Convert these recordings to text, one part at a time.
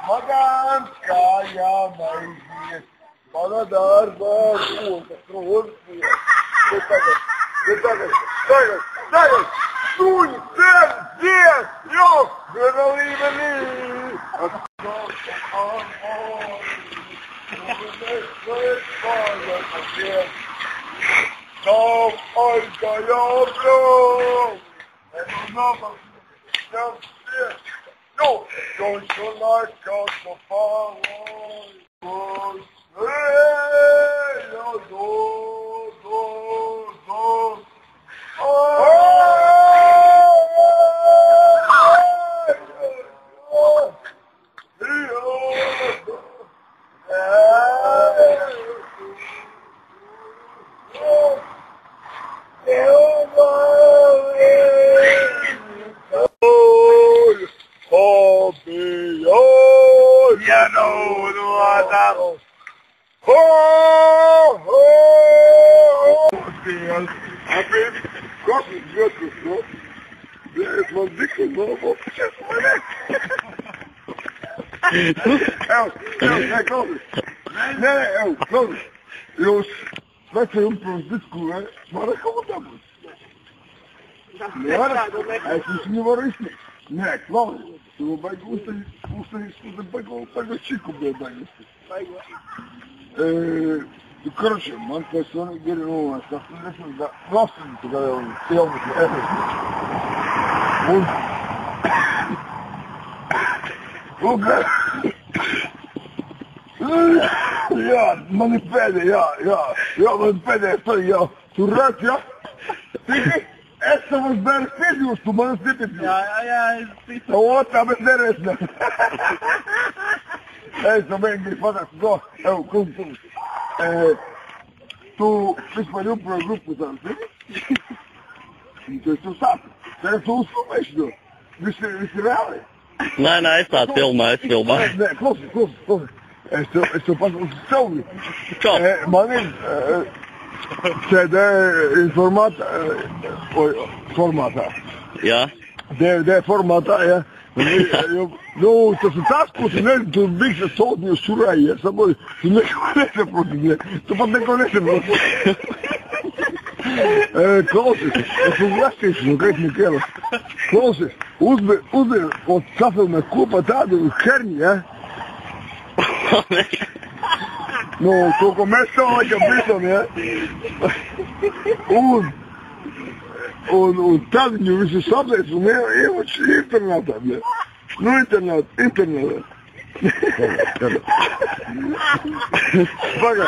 Маганская моя Павлодар, Кровь, Суй, здесь, ёх, Я know eu vai ter disco, né? Bora como estamos. Aí se não vai isso. Né, claro. Tu vai gostar pega Chico bem. Короче, man persona говорит, ну, да, просто когда он сел я манипеде, я дурак, я. Essa was der Fidus, du meinst nicht. Ja, ist so, aber der ist nicht. So bem, me fala, so, komm. Tu espalhou para o grupo, sabe? Então, tu sabe. É só o som, mas não. Viste real? Não, está filma. Close. Estou passando o som. Tchau. Manem, CD formata. Ja. Det formata, ja. No, to se tako se ne, to bih se sodnio suraje, samo tu ne konese protiv nje, to pa ne konese protiv. Klose, su vlastično, kaj mi kjelo. Klose, uzme od kafelne kupa tada u Herni, ja? No, koliko mesta ovaka pitam, ja? U Tadinju više sablje su, evo interneta, ja. No internet. Spaga,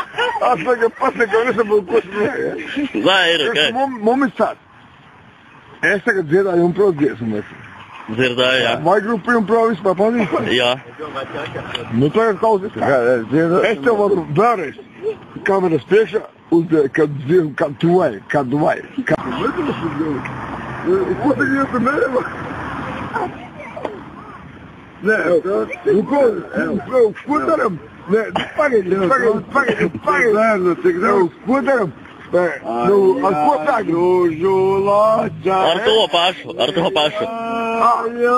pasne kao nisam bio ko smije. Zajedno, kaj? Moment sad. Esta kad zjeda je pravo gdje sam rekao. Zjeda, ja. Moj grup je pravo ispa, pa nisam. Ja. No to je kao zjeda. Esta var dares. Kamera speša, kad duvaj. Gledamo se gdje. Ko se gdje se mereva? Ne, evo, skuterom, ne, spagaj, zajedno se gdje, skuterom, a ko tak? Arturo Pašo. Ajo!